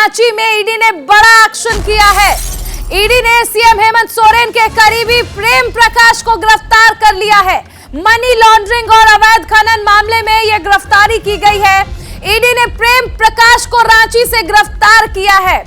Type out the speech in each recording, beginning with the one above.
रांची में ईडी ने बड़ा एक्शन किया है। ईडी ने सीएम हेमंत सोरेन के करीबी प्रेम प्रकाश को गिरफ्तार कर लिया है। मनी लॉन्ड्रिंग और अवैध खनन मामले में यह गिरफ्तारी की गई है। ईडी ने प्रेम प्रकाश को रांची से गिरफ्तार किया है।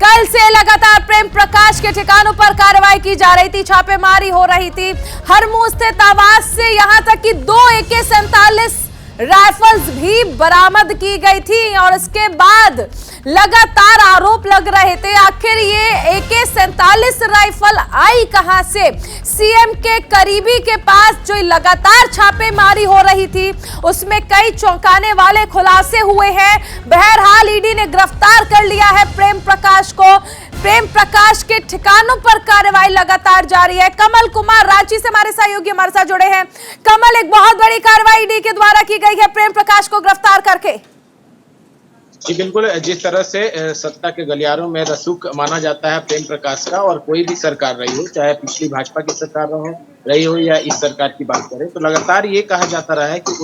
कल से लगातार प्रेम प्रकाश के ठिकानों पर कार्रवाई की जा रही थी, छापेमारी हो रही थी। हरमू स्थित आवास से यहां तक कि 2 AK-47 राइफल्स भी बरामद की गई थी और इसके बाद लगातार आरोप लग रहे थे आखिर ये AK-47 राइफल आई कहां से। सीएम के करीबी के पास जो लगातार छापेमारी हो रही थी उसमें कई चौंकाने वाले खुलासे हुए हैं। बहरहाल ईडी ने गिरफ्तार कर लिया है प्रेम प्रकाश को। प्रेम प्रकाश के ठिकानों पर कार्रवाई लगातार जारी है। कमल कुमार रांची से हमारे सहयोगी हमारे साथ जुड़े हैं। कमल, एक बहुत बड़ी कार्रवाई ईडी के द्वारा की गई है प्रेम प्रकाश को गिरफ्तार करके। जी बिल्कुल, जिस तरह से सत्ता के गलियारों में रसूख माना जाता है प्रेम प्रकाश का, और कोई भी सरकार रही हो, चाहे पिछली भाजपा की सरकार रही हो या इस सरकार की बात करें, तो लगातार ये कहा जाता रहा है कि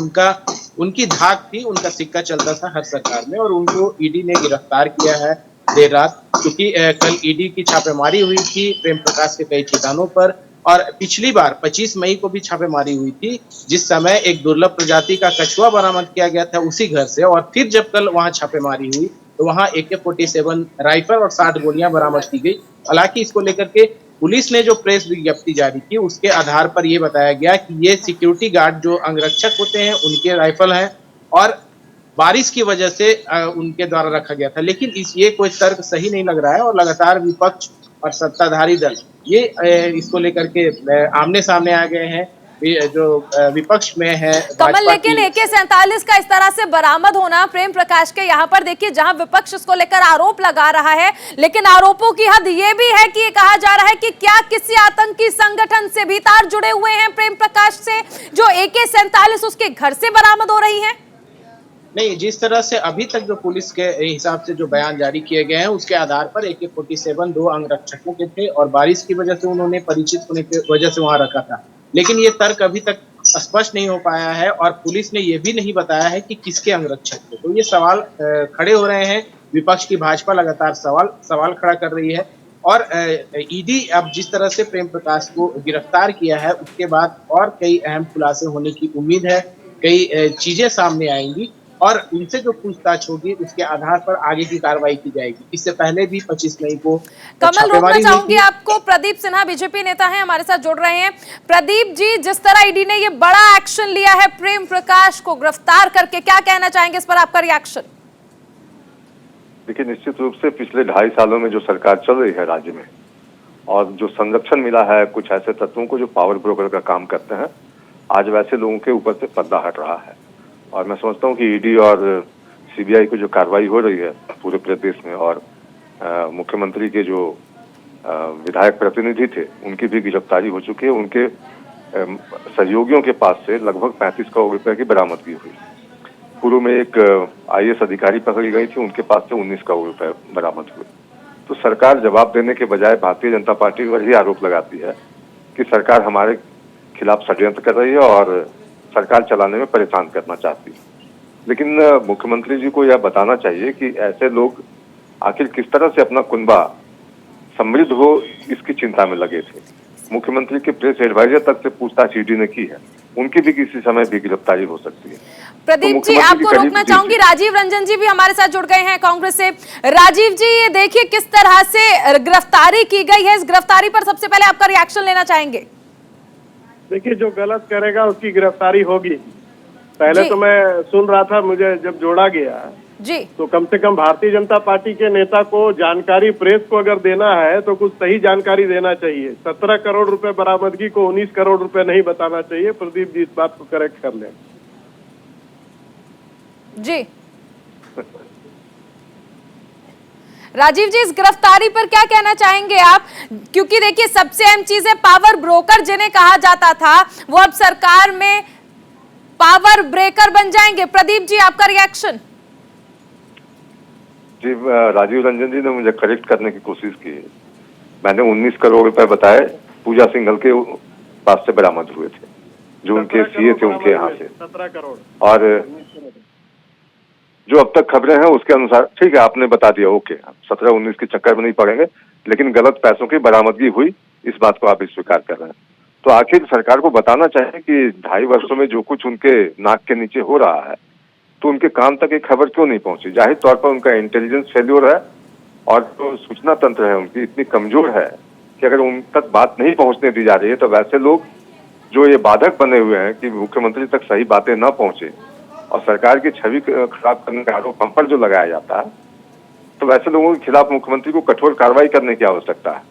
उनकी धाक थी, उनका सिक्का चलता था हर सरकार में, और उनको ईडी ने गिरफ्तार किया है देर रात। क्योंकि कल ईडी की छापेमारी हुई थी प्रेम प्रकाश के कई ठिकानों पर, और पिछली बार 25 मई को भी छापेमारी हुई थी, जिस समय एक दुर्लभ प्रजाति का कछुआ बरामद किया गया था उसी घर से। और फिर जब कल वहां छापेमारी हुई तो वहां AK-47 राइफल और 60 गोलियां बरामद की गई। हालांकि इसको लेकर के पुलिस ने जो प्रेस विज्ञप्ति जारी की उसके आधार पर यह बताया गया कि ये सिक्योरिटी गार्ड जो अंगरक्षक होते हैं उनके राइफल हैं और बारिश की वजह से उनके द्वारा रखा गया था। लेकिन ये कोई तर्क सही नहीं लग रहा है, और लगातार विपक्ष और सत्ताधारी दल ये इसको लेकर के आमने सामने आ गए हैं। जो विपक्ष में है कमल, लेकिन AK-47 का इस तरह से बरामद होना प्रेम प्रकाश के, यहाँ पर देखिए जहां विपक्ष इसको लेकर आरोप लगा रहा है, लेकिन आरोपों की हद ये भी है कि ये कहा जा रहा है कि क्या किसी आतंकी संगठन से भी तार जुड़े हुए हैं प्रेम प्रकाश से, जो AK-47 उसके घर से बरामद हो रही है। नहीं, जिस तरह से अभी तक जो पुलिस के हिसाब से जो बयान जारी किए गए हैं उसके आधार पर AK-47 2 अंगरक्षकों के थे और बारिश की वजह से उन्होंने परिचित होने की वजह से वहां रखा था। लेकिन ये तर्क अभी तक स्पष्ट नहीं हो पाया है, और पुलिस ने ये भी नहीं बताया है कि किसके अंगरक्षक थे। तो ये सवाल खड़े हो रहे हैं। विपक्ष की भाजपा लगातार सवाल खड़ा कर रही है, और ईडी अब जिस तरह से प्रेम प्रकाश को गिरफ्तार किया है उसके बाद और कई अहम खुलासे होने की उम्मीद है। कई चीजें सामने आएंगी और उनसे जो पूछताछ होगी उसके आधार पर आगे की कार्रवाई की जाएगी। इससे पहले भी 25 मई को कमल, रोकना चाहूंगी आपको। प्रदीप सिन्हा बीजेपी नेता हैं, हमारे साथ जुड़ रहे हैं। प्रदीप जी, जिस तरह ईडी ने ये बड़ा एक्शन लिया है प्रेम प्रकाश को गिरफ्तार करके, क्या कहना चाहेंगे इस पर, आपका रिएक्शन? देखिए, निश्चित रूप से पिछले 2.5 सालों में जो सरकार चल रही है राज्य में, और जो संरक्षण मिला है कुछ ऐसे तत्वों को जो पावर ब्रोकर का काम करते हैं, आज वैसे लोगों के ऊपर से पर्दा हट रहा है। और मैं समझता हूँ कि ईडी और CBI की जो कार्रवाई हो रही है पूरे प्रदेश में, और मुख्यमंत्री के जो विधायक प्रतिनिधि थे उनकी भी गिरफ्तारी हो चुकी है। उनके सहयोगियों के पास से लगभग 35 करोड़ रुपए की बरामदगी हुई। पूर्व में एक IAS अधिकारी पकड़ी गई थी, उनके पास से 19 करोड़ रुपए बरामद हुए। तो सरकार जवाब देने के बजाय भारतीय जनता पार्टी पर ही आरोप लगाती है कि सरकार हमारे खिलाफ षड्यंत्र कर रही है और सरकार चलाने में परेशान करना चाहती है। लेकिन मुख्यमंत्री जी को यह बताना चाहिए कि ऐसे लोग आखिर किस तरह से अपना कुनबा समृद्ध हो इसकी चिंता में लगे थे। मुख्यमंत्री के प्रेस एडवाइजर तक से पूछताछ ईडी ने की है, उनकी भी किसी समय भी गिरफ्तारी हो सकती है। प्रदीप जी, आपको रोकना चाहूंगी। राजीव रंजन जी भी हमारे साथ जुड़ गए हैं कांग्रेस से। राजीव जी, ये देखिए किस तरह से गिरफ्तारी की गई है, इस गिरफ्तारी पर सबसे पहले आपका रिएक्शन लेना चाहेंगे। देखिए, जो गलत करेगा उसकी गिरफ्तारी होगी। पहले तो मैं सुन रहा था, मुझे जब जोड़ा गया जी, तो कम से कम भारतीय जनता पार्टी के नेता को जानकारी प्रेस को अगर देना है तो कुछ सही जानकारी देना चाहिए। 17 करोड़ रुपए बरामदगी को 19 करोड़ रुपए नहीं बताना चाहिए। प्रदीप जी इस बात को करेक्ट कर लें। जी राजीव जी, इस गिरफ्तारी पर क्या कहना चाहेंगे आप? क्योंकि देखिए सबसे अहम चीज है पावर ब्रोकर जिन्हें कहा जाता था वो अब सरकार में पावर ब्रेकर बन जाएंगे। प्रदीप जी, आपका रिएक्शन? जी, राजीव रंजन जी ने मुझे करेक्ट करने की कोशिश की। मैंने 19 करोड़ रुपए बताए, पूजा सिंघल के पास से बरामद हुए थे, जो उनके CA थे उनके यहाँ से 17 करोड़। और जो अब तक खबरें हैं उसके अनुसार ठीक है, आपने बता दिया, ओके, 17-19 के चक्कर में नहीं पड़ेंगे, लेकिन गलत पैसों की बरामदगी हुई, इस बात को आप स्वीकार कर रहे हैं। तो आखिर सरकार को बताना चाहिए कि 2.5 वर्षों में जो कुछ उनके नाक के नीचे हो रहा है, तो उनके कान तक एक खबर क्यों नहीं पहुंची? जाहिर तौर पर उनका इंटेलिजेंस फेल्योर है और जो सूचना तंत्र है उनकी इतनी कमजोर है कि अगर उन तक बात नहीं पहुंचने दी जा रही है, तो वैसे लोग जो ये बाधक बने हुए हैं कि मुख्यमंत्री तक सही बातें न पहुंचे और सरकार की छवि खराब करने का आरोप हम पर जो लगाया जाता है, तो वैसे लोगों के खिलाफ मुख्यमंत्री को कठोर कार्रवाई करने की आवश्यकता है।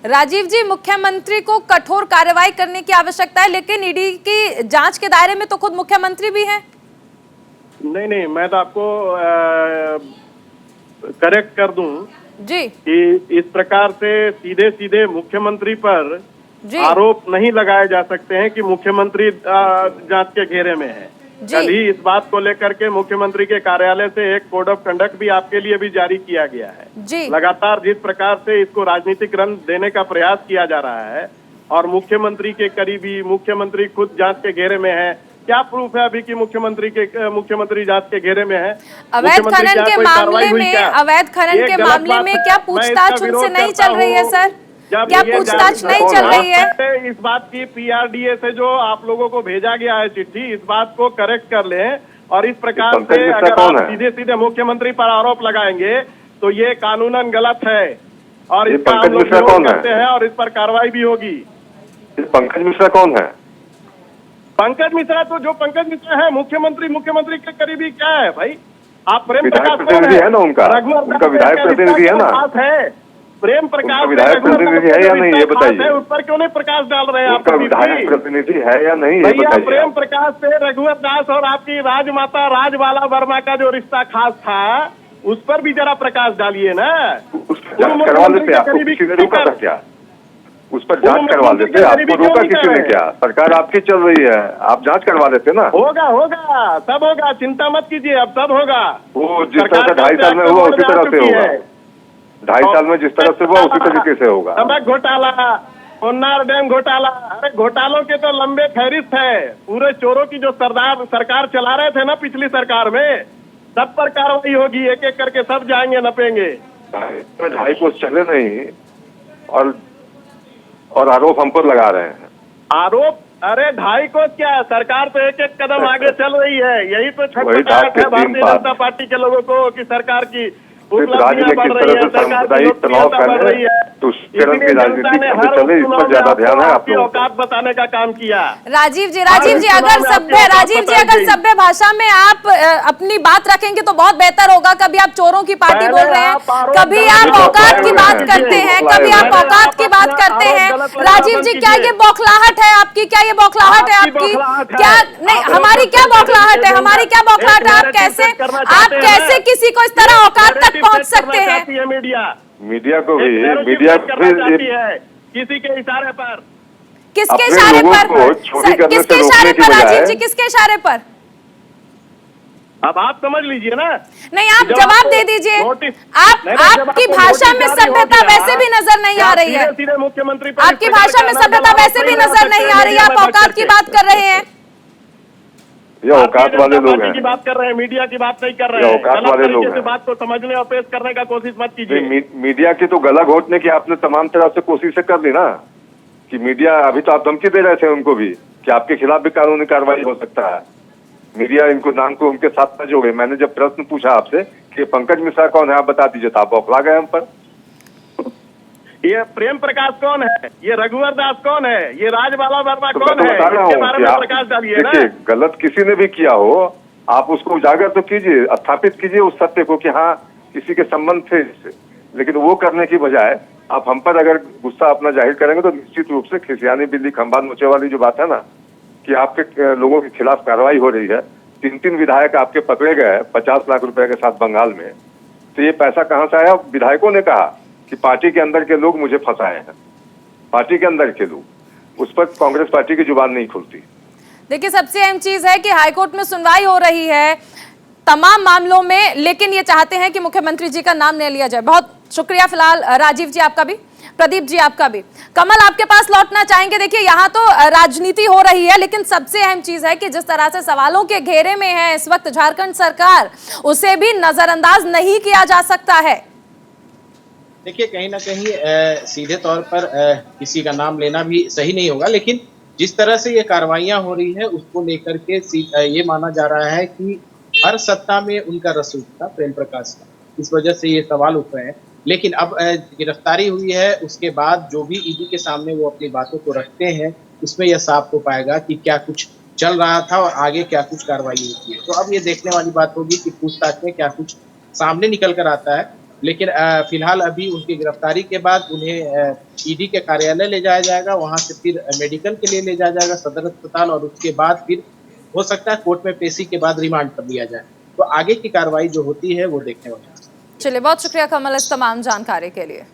राजीव जी, मुख्यमंत्री को कठोर कार्रवाई करने की आवश्यकता है, लेकिन ईडी की जांच के दायरे में तो खुद मुख्यमंत्री भी हैं। नहीं, मैं तो आपको करेक्ट कर दूं जी कि इस प्रकार से सीधे सीधे मुख्यमंत्री पर जी आरोप नहीं लगाए जा सकते हैं कि मुख्यमंत्री जांच के घेरे में है। कल ही इस बात को लेकर के मुख्यमंत्री के कार्यालय से एक कोड ऑफ कंडक्ट भी आपके लिए भी जारी किया गया है। जी लगातार जिस प्रकार से इसको राजनीतिक रंग देने का प्रयास किया जा रहा है और मुख्यमंत्री के करीबी, मुख्यमंत्री खुद जांच के घेरे में है, क्या प्रूफ है अभी कि मुख्यमंत्री जांच के घेरे में है? अवैध खनन के मामले में क्या पूछताछ उनसे नहीं चल रही है सर? क्या पूछताछ नहीं चल रही है? इस बात की PRDA से जो आप लोगों को भेजा गया है चिट्ठी, इस बात को करेक्ट कर लें और इस प्रकार से अगर आप सीधे सीधे मुख्यमंत्री पर आरोप लगाएंगे तो ये कानूनन गलत है और इसका हम लोग विरोध करते हैं और इस पर कार्रवाई भी होगी। पंकज मिश्रा कौन है? पंकज मिश्रा तो जो पंकज मिश्रा है मुख्यमंत्री के करीबी क्या है भाई? आप प्रेम प्रकाश प्रतिनिधि है ना, उनका विधायक प्रतिनिधि है ना, प्रेम प्रकाश विधायक प्रतिनिधि है या नहीं, ये बताइए। उस पर क्यों नहीं प्रकाश डाल रहे हैं? आपका विधायक प्रतिनिधि है या नहीं, ये भैया? बताइए। प्रेम प्रकाश से रघुवर दास और आपकी राजमाता राजबाला वर्मा का जो रिश्ता खास था, उस पर भी जरा प्रकाश डालिए ना। उस पर जांच करवा लेते, आपको किसी ने रोका था क्या? उस पर जांच करवा लेते, आपको रोका किसी ने क्या? सरकार आपकी चल रही है, आप जांच करवा लेते ना। होगा सब होगा, चिंता मत कीजिए, अब सब होगा। वो जिस तरह से 2.5 साल में हुआ उसी तरह से होगा। 2.5 साल में जिस तरह से हुआ उसी तरीके से होगा। नमक घोटाला, कोन्नार डैम घोटाला, अरे घोटालों के तो लंबे फहरिस्त है। पूरे चोरों की जो सरकार चला रहे थे ना पिछली सरकार में, सब पर कार्रवाई होगी, एक एक करके सब जाएंगे, नपेंगे। 2.5 कोस चले नहीं और आरोप हम पर लगा रहे हैं। आरोप, अरे 2.5 कोस क्या है, सरकार तो एक एक कदम आगे चल रही है। यही तो छटपटाहट है भारतीय जनता पार्टी के लोगों को कि सरकार की राज्य में किस तरह से सामुदायिक तनाव फैले, तुष्करण की राजनीति कैसे चले, इस पर ज्यादा ध्यान है आप लोगों को। औकात बताने का काम किया। राजीव जी अगर सभ्य भाषा में आप अपनी बात रखेंगे तो बहुत बेहतर होगा। कभी आप चोरों की पार्टी बोल रहे हैं, कभी आप औकात की बात करते हैं, कभी आप औकात की बात करते हैं। राजीव जी, क्या ये बौखलाहट है आपकी? क्या ये बौखलाहट है आपकी? क्या नहीं, हमारी क्या बौखलाहट है? हमारी क्या बौखलाहट है? आप कैसे किसी को इस तरह औकात तक पहुंच सकते हैं? मीडिया को भी किसी के इशारे पर, किसके इशारे पर राजीव जी, किसके इशारे पर? अब आप समझ लीजिए ना। नहीं, आप जवाब दे दीजिए। आपकी भाषा में सभ्यता वैसे भी नजर नहीं आ रही है। सीधे मुख्यमंत्री आपकी भाषा में सभ्यता वैसे भी नजर नहीं आ रही है। आप औकात की बात कर रहे हैं। ये औकात वाले लोग हैं, की बात कर रहे हैं, मीडिया की बात नहीं कर रहे हैं। औकात वाले लोग हैं। बात को समझने और पेश करने का कोशिश मत कीजिए। मीडिया की तो गला घोटने की आपने तमाम तरह से कोशिशें कर ली ना, कि मीडिया, अभी तो आप धमकी दे रहे थे उनको भी कि आपके खिलाफ भी कानूनी कार्रवाई हो सकता है। मीडिया इनको नाम को उनके साथ न जोड़े। मैंने जब प्रश्न पूछा आपसे कि पंकज मिश्रा कौन है, आप बता दीजिए, तो आप बौखला गए हम पर। ये प्रेम प्रकाश कौन है? ये रघुवर दास कौन है? ये राजबाला वर्मा कौन है? बता रहा हूँ, प्रकाश डालिए ना। देखिए, गलत किसी ने भी किया हो, आप उसको उजागर तो कीजिए, स्थापित कीजिए उस सत्य को कि हाँ किसी के संबंध थे इससे। लेकिन वो करने की बजाय आप हम पर अगर गुस्सा अपना जाहिर करेंगे तो निश्चित रूप से खिसियानी बिल्ली खंबा नोचे वाली जो बात है ना, कि आपके लोगों के खिलाफ कार्रवाई हो रही है। 3 विधायक आपके पकड़े गए 50 लाख रुपए के साथ बंगाल में। तो ये पैसा कहाँ से आया? विधायकों ने कहा कि पार्टी के अंदर के लोग मुझे फंसाए हैं, पार्टी के अंदर के लोग। उस पर कांग्रेस पार्टी की जुबान नहीं खुलती। देखिए, सबसे अहम चीज है कि हाईकोर्ट में सुनवाई हो रही है तमाम मामलों में, लेकिन ये चाहते हैं कि मुख्यमंत्री जी का नाम नहीं लिया जाए। बहुत शुक्रिया फिलहाल राजीव जी आपका भी। प्रदीप जी आपका भी। कमल आपके पास लौटना चाहेंगे। देखिए यहाँ तो राजनीति हो रही है, लेकिन सबसे अहम चीज है कि जिस तरह से सवालों के घेरे में है इस वक्त झारखंड सरकार, उसे भी नजरअंदाज नहीं किया जा सकता है। देखिए कहीं ना कहीं सीधे तौर पर किसी का नाम लेना भी सही नहीं होगा, लेकिन जिस तरह से ये कार्रवाइयां हो रही है उसको लेकर के ये माना जा रहा है कि हर सत्ता में उनका रसूख था प्रेम प्रकाश का, इस वजह से ये सवाल उठ रहे हैं। लेकिन अब गिरफ्तारी हुई है, उसके बाद जो भी ईडी के सामने वो अपनी बातों को रखते हैं उसमें यह साफ हो पाएगा कि क्या कुछ चल रहा था और आगे क्या कुछ कार्रवाई होती है। तो अब ये देखने वाली बात होगी कि पूछताछ में क्या कुछ सामने निकल कर आता है। लेकिन फिलहाल अभी उनकी गिरफ्तारी के बाद उन्हें ईडी के कार्यालय ले जाया जाएगा, वहां से फिर मेडिकल के लिए ले जाया जाएगा सदर अस्पताल, और उसके बाद फिर हो सकता है कोर्ट में पेशी के बाद रिमांड पर लिया जाए। तो आगे की कार्रवाई जो होती है वो देखने वाली है। चलिए, बहुत शुक्रिया कमल इस तमाम जानकारी के लिए।